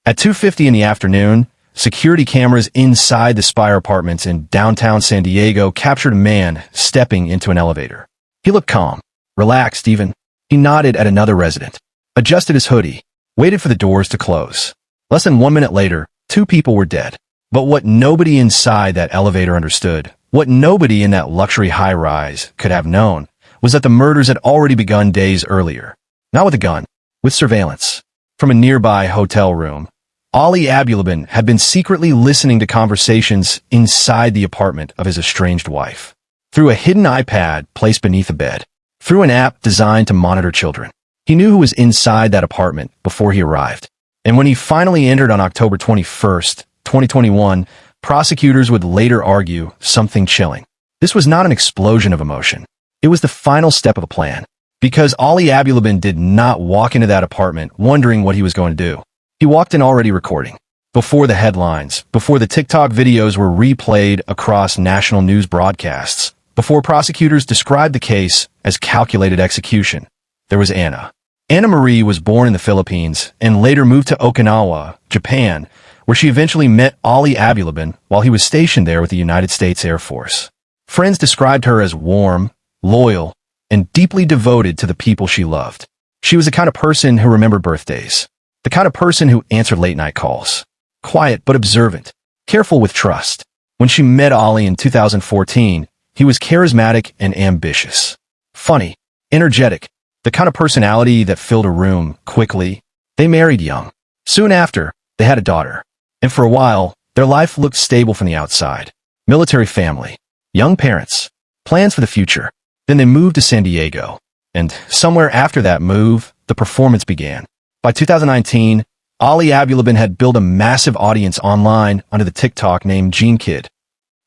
At 2:50 in the afternoon, security cameras inside the Spire apartments in downtown San Diego captured a man stepping into an elevator. He looked calm, relaxed even. He nodded at another resident, adjusted his hoodie, waited for the doors to close. Less than 1 minute later, 2 people were dead. But what nobody inside that elevator understood, what nobody in that luxury high-rise could have known, was that the murders had already begun days earlier. Not with a gun, with surveillance. From a nearby hotel room, Ali Abulaban had been secretly listening to conversations inside the apartment of his estranged wife. Through a hidden iPad placed beneath a bed. Through an app designed to monitor children. He knew who was inside that apartment before he arrived. And when he finally entered on October 21st, 2021, prosecutors would later argue something chilling. This was not an explosion of emotion. It was the final step of a plan. Because Ali Abulaban did not walk into that apartment wondering what he was going to do. He walked in already recording. Before the headlines, before the TikTok videos were replayed across national news broadcasts, before prosecutors described the case as calculated execution, there was Anna. Anna Marie was born in the Philippines and later moved to Okinawa, Japan, where she eventually met Ali Abulaban while he was stationed there with the United States Air Force. Friends described her as warm, loyal, and deeply devoted to the people she loved. She was the kind of person who remembered birthdays. The kind of person who answered late-night calls. Quiet but observant. Careful with trust. When she met Ali in 2014, he was charismatic and ambitious. Funny. Energetic. The kind of personality that filled a room quickly. They married young. Soon after, they had a daughter. And for a while, their life looked stable from the outside. Military family. Young parents. Plans for the future. Then they moved to San Diego. And somewhere after that move, the performance began. By 2019, Ali Abulaban had built a massive audience online under the TikTok name Gene Kid.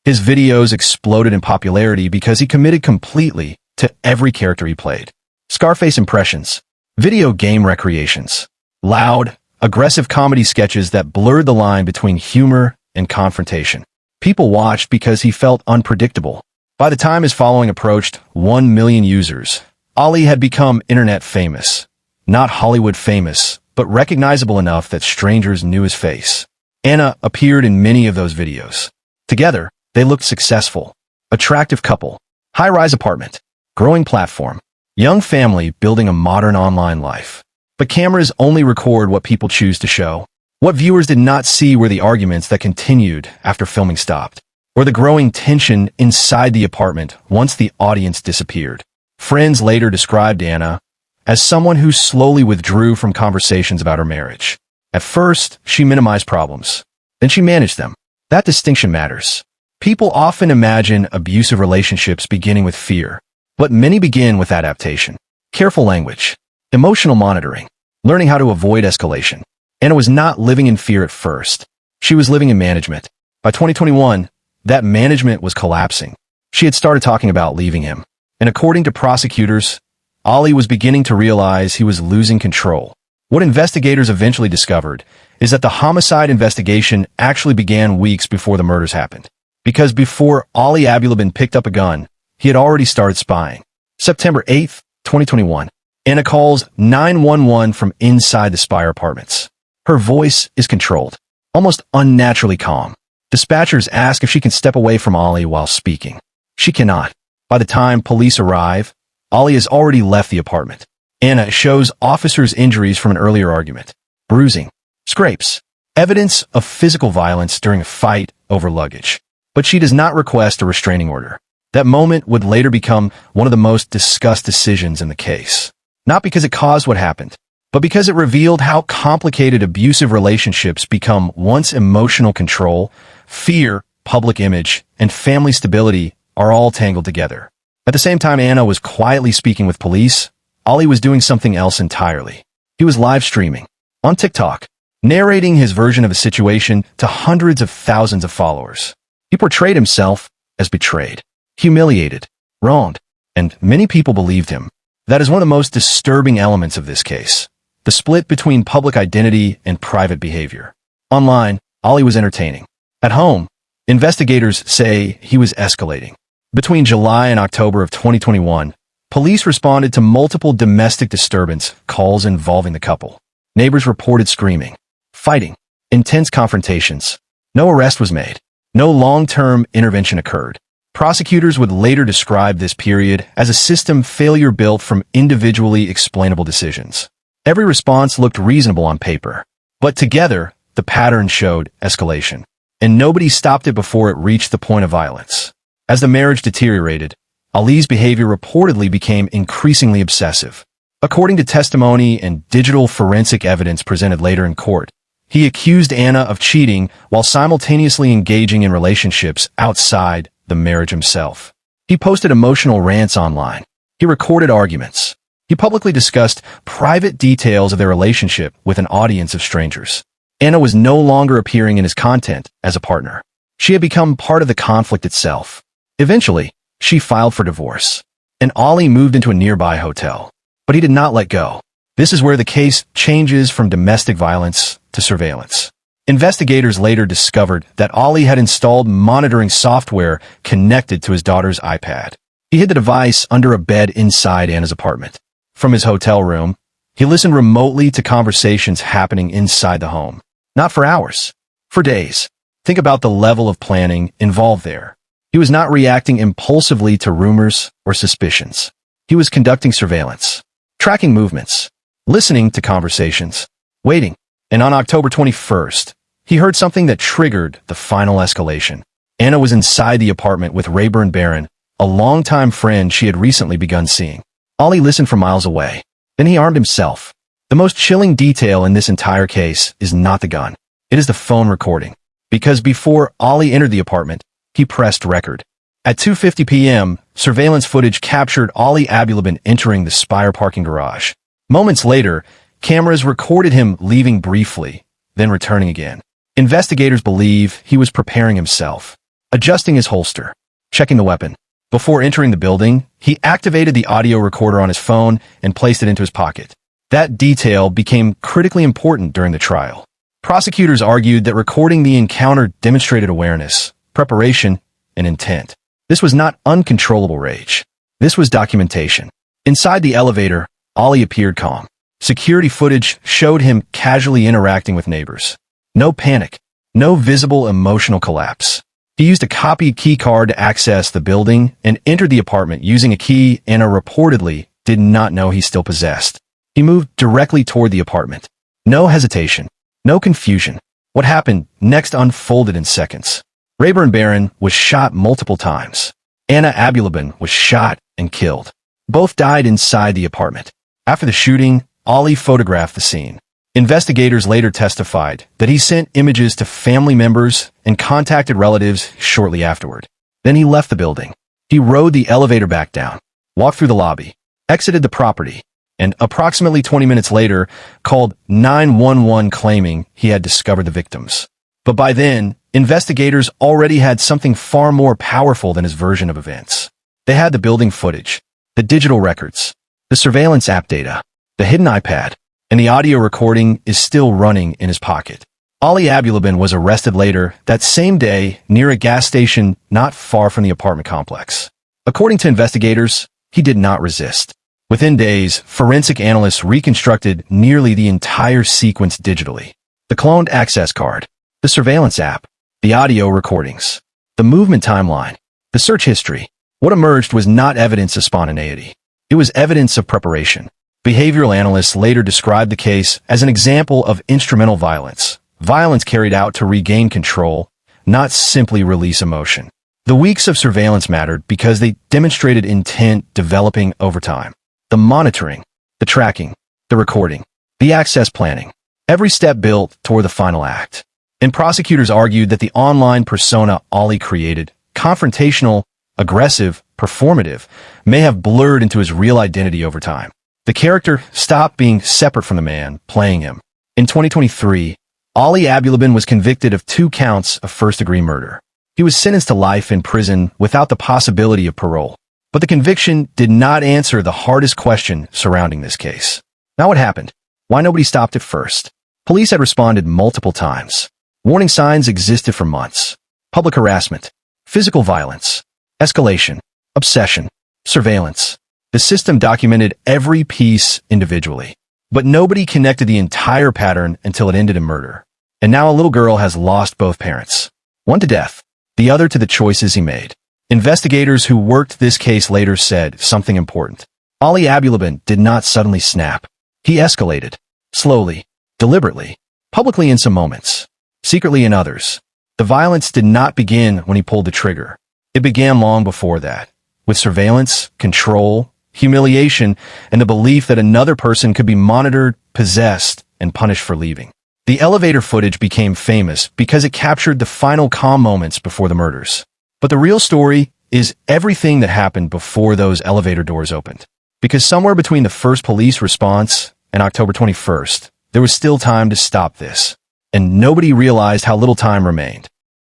His videos exploded in popularity because he committed completely to every character he played. Scarface impressions, video game recreations, loud, aggressive comedy sketches that blurred the line between humor and confrontation. People watched because he felt unpredictable. By the time his following approached 1 million users, Ali had become internet famous. Not Hollywood famous, but recognizable enough that strangers knew his face. Anna appeared in many of those videos. Together, they looked successful. Attractive couple. High-rise apartment. Growing platform. Young family building a modern online life. But cameras only record what people choose to show. What viewers did not see were the arguments that continued after filming stopped, or the growing tension inside the apartment once the audience disappeared. Friends later described Anna as someone who slowly withdrew from conversations about her marriage. At first, she minimized problems. Then she managed them. That distinction matters. People often imagine abusive relationships beginning with fear, but many begin with adaptation. Careful language. Emotional monitoring. Learning how to avoid escalation. Anna was not living in fear at first. She was living in management. By 2021, that management was collapsing. She had started talking about leaving him. And according to prosecutors, Ali was beginning to realize he was losing control. What investigators eventually discovered is that the homicide investigation actually began weeks before the murders happened. Because before Ali Abulaban picked up a gun, he had already started spying. September 8th, 2021. Anna calls 911 from inside the Spire apartments. Her voice is controlled, almost unnaturally calm. Dispatchers ask if she can step away from Ali while speaking. She cannot. By the time police arrive, Ali has already left the apartment. Anna shows officers injuries from an earlier argument. Bruising, scrapes, evidence of physical violence during a fight over luggage. But she does not request a restraining order. That moment would later become one of the most discussed decisions in the case. Not because it caused what happened, but because it revealed how complicated abusive relationships become once emotional control, fear, public image, and family stability are all tangled together. At the same time Anna was quietly speaking with police, Ali was doing something else entirely. He was live streaming on TikTok, narrating his version of a situation to hundreds of thousands of followers. He portrayed himself as betrayed, humiliated, wronged, and many people believed him. That is one of the most disturbing elements of this case. The split between public identity and private behavior. Online, Ali was entertaining. At home, investigators say he was escalating. Between July and October of 2021, police responded to multiple domestic disturbance calls involving the couple. Neighbors reported screaming, fighting, Intense confrontations. No arrest was made. No long-term intervention occurred. Prosecutors would later describe this period as a system failure built from individually explainable decisions. Every response looked reasonable on paper, but together, the pattern showed escalation. And nobody stopped it before it reached the point of violence. As the marriage deteriorated, Ali's behavior reportedly became increasingly obsessive. According to testimony and digital forensic evidence presented later in court, he accused Anna of cheating while simultaneously engaging in relationships outside the marriage himself. He posted emotional rants online. He recorded arguments. He publicly discussed private details of their relationship with an audience of strangers. Anna was no longer appearing in his content as a partner. She had become part of the conflict itself. Eventually, she filed for divorce, and Ali moved into a nearby hotel. But he did not let go. This is where the case changes from domestic violence to surveillance. Investigators later discovered that Ali had installed monitoring software connected to his daughter's iPad. He hid the device under a bed inside Anna's apartment. From his hotel room, he listened remotely to conversations happening inside the home. Not for hours, for days. Think about the level of planning involved there. He was not reacting impulsively to rumors or suspicions. He was conducting surveillance, tracking movements, listening to conversations, waiting. And on October 21st, he heard something that triggered the final escalation. Anna was inside the apartment with Rayburn Barron, a longtime friend she had recently begun seeing. Ali listened from miles away. Then he armed himself. The most chilling detail in this entire case is not the gun. It is the phone recording. Because before Ali entered the apartment, he pressed record. At 2:50 p.m., surveillance footage captured Ali Abulaban entering the Spire parking garage. Moments later, cameras recorded him leaving briefly, then returning again. Investigators believe he was preparing himself, adjusting his holster, checking the weapon. Before entering the building, he activated the audio recorder on his phone and placed it into his pocket. That detail became critically important during the trial. Prosecutors argued that recording the encounter demonstrated awareness, preparation, and intent. This was not uncontrollable rage. This was documentation. Inside the elevator, Ali appeared calm. Security footage showed him casually interacting with neighbors. No panic. No visible emotional collapse. He used a copied key card to access the building and entered the apartment using a key Anna reportedly did not know he still possessed. He moved directly toward the apartment. No hesitation. No confusion. What happened next unfolded in seconds. Rayburn Barron was shot multiple times. Anna Abulaban was shot and killed. Both died inside the apartment. After the shooting, Ali photographed the scene. Investigators later testified that he sent images to family members and contacted relatives shortly afterward. Then he left the building. He rode the elevator back down, walked through the lobby, exited the property, and approximately 20 minutes later called 911 claiming he had discovered the victims. But by then, investigators already had something far more powerful than his version of events. They had the building footage, the digital records, the surveillance app data, the hidden iPad, and the audio recording is still running in his pocket. Ali Abulaban was arrested later that same day near a gas station not far from the apartment complex. According to investigators, he did not resist. Within days, forensic analysts reconstructed nearly the entire sequence digitally. The cloned access card, the surveillance app, the audio recordings, the movement timeline, the search history. What emerged was not evidence of spontaneity. It was evidence of preparation. Behavioral analysts later described the case as an example of instrumental violence, violence carried out to regain control, not simply release emotion. The weeks of surveillance mattered because they demonstrated intent developing over time. The monitoring, the tracking, the recording, the access planning, every step built toward the final act. And prosecutors argued that the online persona Ali created, confrontational, aggressive, performative, may have blurred into his real identity over time. The character stopped being separate from the man playing him. In 2023, Ali Abulaban was convicted of 2 counts of first-degree murder. He was sentenced to life in prison without the possibility of parole. But the conviction did not answer the hardest question surrounding this case. Now what happened? Why nobody stopped at first? Police had responded multiple times. Warning signs existed for months. Public harassment, physical violence, escalation, obsession, surveillance. The system documented every piece individually. But nobody connected the entire pattern until it ended in murder. And now a little girl has lost both parents. One to death, the other to the choices he made. Investigators who worked this case later said something important. Ali Abulaban did not suddenly snap. He escalated. Slowly, deliberately, publicly in some moments, secretly in others. The violence did not begin when he pulled the trigger. It began long before that, with surveillance, control, humiliation, and the belief that another person could be monitored, possessed, and punished for leaving. The elevator footage became famous because it captured the final calm moments before the murders. But the real story is everything that happened before those elevator doors opened. Because somewhere between the first police response and October 21st, there was still time to stop this. And nobody realized how little time remained.